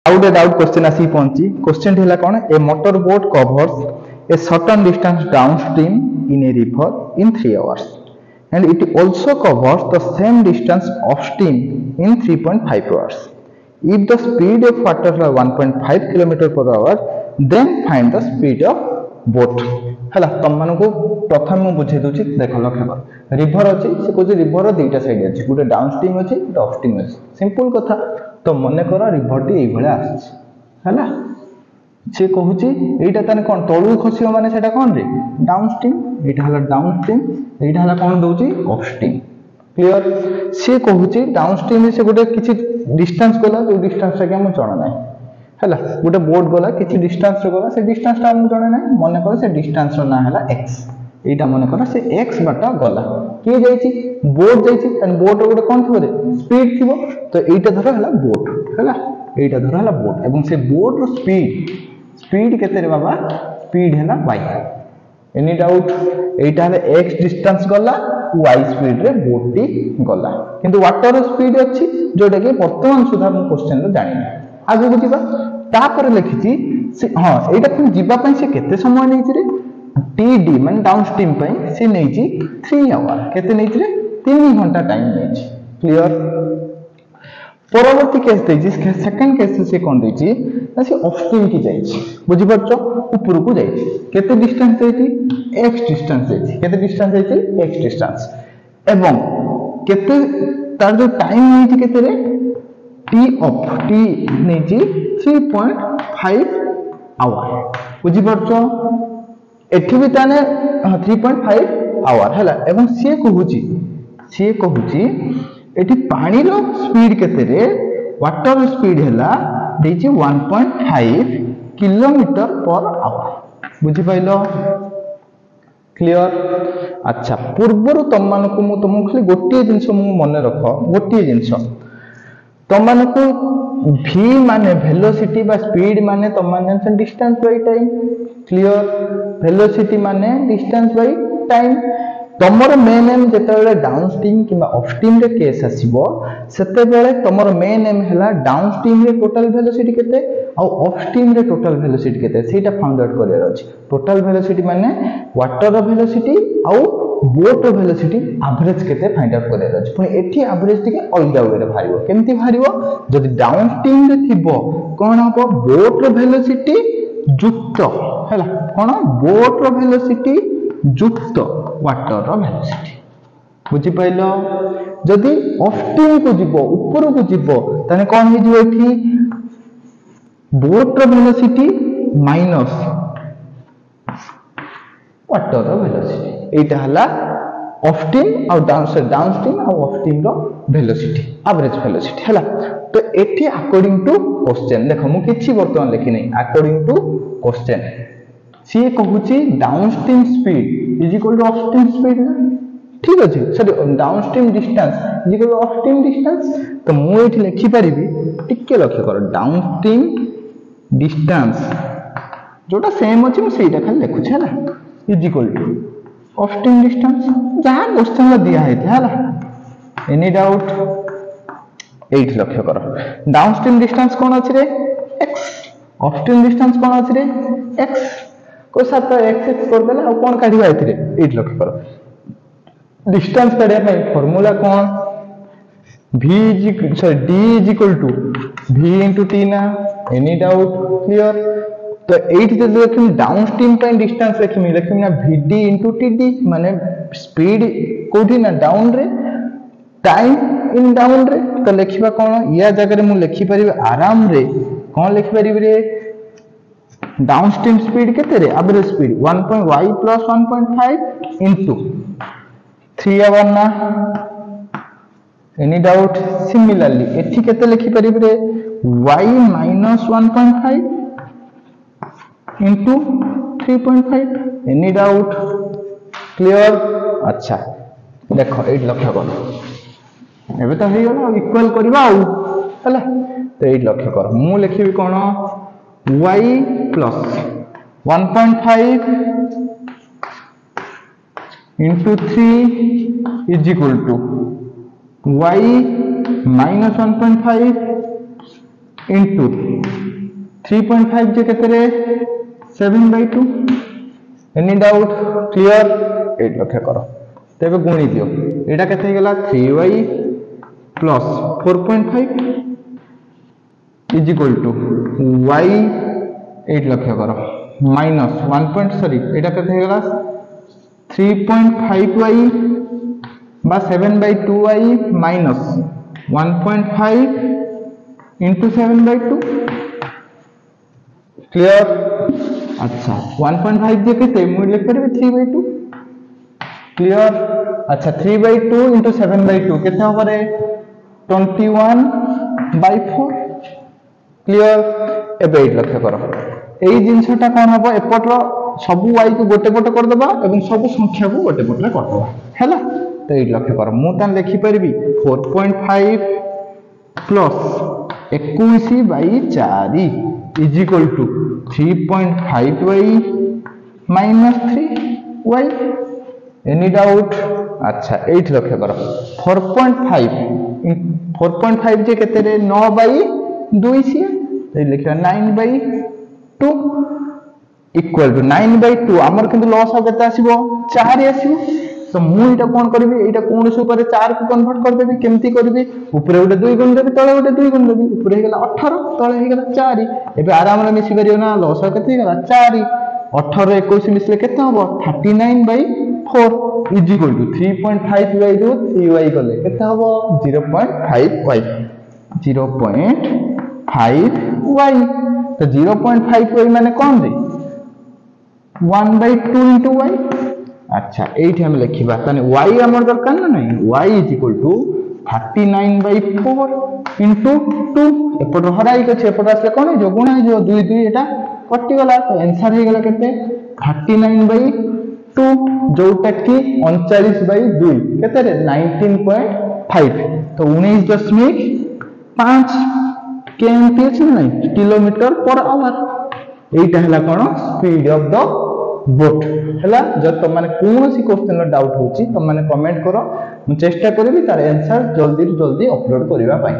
Doubt question आसी पहुंची question है कौन a motor boat covers a certain distance downstream in a river in 3 hours and it also covers the same distance upstream in 3.5 hours. If the speed of water is 1.5 km per hour, then find the speed of boat. हला तुम मान को प्रथम मु बुझे दूची देख लक्ष्य कर रिवर अछि से कोजे रिवर दुईटा साइड अछि गोटे डाउनस्ट्रीम अछि गोटे अपस्ट्रीम अछि सिंपल कथा तो मन कर रिवर टी एई भले आछि हला से कहूची एटा तने कोन तळु खसियो माने सेटा कोन रे डाउनस्ट्रीम एटा हला डाउनस्ट्रीम एटा हला कोन दोची अपस्ट्रीम क्लियर से कहूची डाउनस्ट्रीम से गोटे किछि डिस्टेंस गला जो डिस्टेंस के हम जणा नै हला गोटे बोट गला किछि डिस्टेंस रे गला से डिस्टेंस ता हम जणा नै मन कर से डिस्टेंस रो ना हला x एटा मन कर से x बाटा गला के जाईची बोट जाईची एंड बोट गोटे कोन थिबो रे स्पीड थिबो तो एटा धर हला बोट हला एटा धर हला बोट एवं से बोट रो स्पीड केते रे बाबा स्पीड है ना y एनी डाउट एटा है x डिस्टेंस गला y स्पीड रे बोट टी गला किंतु वाटर रो स्पीड अछि जोटा के वर्तमान सुधा हम क्वेश्चन रे जानि आगु को जिबा तापर लिखिची हां एटा पुन जिबा पई से केते समय नैछि रे टीडी मान डाउनस्ट्रीम पई से नैछि 3 आवर केते नैछि रे 3 घंटा टाइम नैछि क्लियर परवर्ती केस देछि सेकंड केस से कोन देछि से अपस्ट्रीम की जाइछि बुझि परछो ऊपर को जाइछि केते डिस्टेंस जाइछि x डिस्टेंस जाइछि केते डिस्टेंस जाइछि x डिस्टेंस एवं केते तार जो टाइम नैछि केते रे t ऑफ t नैछि 3.5 आवर बुझि परछो एठी भी ताने 3.5 आवर हला एवं से कहूची एठी पानी रो स्पीड केते रे वाटर स्पीड हला देछि 1.5 किलोमीटर पर आवर बुझि पाइलो क्लियर अच्छा पूर्वरु तम मानको मु तुम खाली गोटिए जिंस मु मन रख गोटिए जिंस तम मानको v माने वेलोसिटी बा स्पीड माने तम माने distance by time clear velocity माने डिस्टेंस बाय टाइम तमर मेन एम जेतेबेले डाउनस्ट्रीम किबा अपस्ट्रीम रे केस आसीबो सेतेबेले तमर मेन एम हला डाउनस्ट्रीम रे टोटल वेलोसिटी केते आ अपस्ट्रीम रे टोटल वेलोसिटी केते सेटा फाइंड आउट करियर अछि टोटल वेलोसिटी माने वाटर रो वेलोसिटी आ बोट रो वेलोसिटी एवरेज केते फाइंड आउट करियर अछि पुनी एठी एवरेज टिके अलगा वे रे भारिबो केमति भारिबो जदि डाउनस्ट्रीम रे थिबो कोन हबो बोट रो वेलोसिटी युक्त हैला कोन बोट रो वेलोसिटी युक्त वाटर रो वेलोसिटी बुझि पाइलो जदि अपस्ट्रीम को जिवो ऊपर को जिवो तने कोन हे जिवो एठी बोट रो वेलोसिटी माइनस वाटर रो वेलोसिटी एटा हला अपस्ट्रीम और डाउनस्ट्रीम और अपस्ट्रीम रो वेलोसिटी एवरेज वेलोसिटी हला तो एठी अकॉर्डिंग टू क्वेश्चन देखो मु किछि वर्तमान लिखि नै अकॉर्डिंग टू क्वेश्चन सी कहूची downstream speed is equal to upstream speed ना ठीक अछि sorry downstream distance is equal to upstream distance तो मु एठी लिखि परिबी टिके लक्ष्य करो डाउनस्ट्रीम डिस्टेंस जोटा सेम अछि मु सेटा खाली लिखु छै ना is equal to upstream distance जहां क्वेश्चन में दिया है हला एनी डाउट 8 लक्ष्य करो डाउनस्ट्रीम डिस्टेंस कोन अछि रे x अपस्ट्रीम डिस्टेंस कोन अछि रे x को साथ x कर देला और कोन काढिबा एथिरे 8 लक्ष्य करो डिस्टेंस काढिया पय formula cone v d is equal to v into t ना एनी डाउट क्लियर तो 8 जे देखिम डाउनस्ट्रीम पे डिस्टेंस लिखिम ना vd into td माने स्पीड कोठी ना डाउन रे टाइम इन डाउन रे तो लिखिबा कोन या जगह रे मु लिखि परिबे आराम रे कोन लिखि परिबे रे डाउनस्ट्रीम स्पीड केते रे average speed 1.y plus 1.5 into 3 hour ना एनी डाउट सिमिलरली एठी केते लिखि परिबे रे y minus 1.5 into 3.5 any doubt clear अच्छा देखो 8 लक्ष्य करो एबे तो हे गला इक्वल करबा आ हला तो 8 लक्ष्य करो मु लिखिबी कोन y plus 1.5 into 3 is equal to y minus 1.5 into 3.5 जे केते रे 7/2 एनी डाउट क्लियर 8 लक्ष्य करो तेबे गुणी दियो एटा केते हे गेला 3y plus 4.5 is equal to y 8 लक्ष्य करो माइनस 1 केते हे गेला 3.5y बा 7/2y माइनस 1.5 इंटू 7/2 क्लियर अच्छा 1.5 जे केते मु लिख करबे 3/2 क्लियर अच्छा 3/2 इंटू 7/2 केते हो रे 21/4 क्लियर एबे 8 लक्ष्य करो एई जिंसटा कोन हबो एपटरो सब y को गोटे पट कर दबा एवं सब संख्या को गोटे पट रे कर दबा हैला तो 8 लक्ष्य करो मु तान लिखि परबी 4.5 plus 21/4 is equal to 3.5y minus 3y any doubt अच्छा 8 लक्ष्य करो 4.5 जे केते रे 9/2 सी तो लिखा 9/2 इक्वल टू 9/2 हमर किंतु लॉस हो केते आसीबो 4 आसीबो तो मु एटा कोन करबी एटा कोनस ऊपर 4 को कन्वर्ट कर देबी केमती करबी ऊपर गोटे 2 गुण देबी तळे गोटे 2 गुण देबी ऊपर हे गेला 18 तळे हे गेला 4 एबे आराम रे मिसी करियो ना लॉस हो केते गेला 4 18 21 मिसले केते हबो 39/4 is equal to 3.5y row 3y गले केते हबो 0.5y 0.5y तो 0.5y माने कोन रे 1/2 into y अच्छा एठी हम लिखिबा तने y हमर दरकार ना नहीं y is equal to 39/4 into 2 एपट हराई के एपट आसे कोन जो गुणा जो 2 2 एटा कटि गला तो आंसर हे गला केते 39/2 जोटा कि 39/2 केते रे 19.5 तो 19.5 kmph नहीं किलोमीटर पर आवर एटा हला कोन स्पीड ऑफ द बोट हला जब तुम माने कोनोसी क्वेश्चन नो डाउट होची तुम माने कमेंट करो मु चेष्टा करबी तार आंसर जल्दी जल्दी अपलोड करिवा पाई।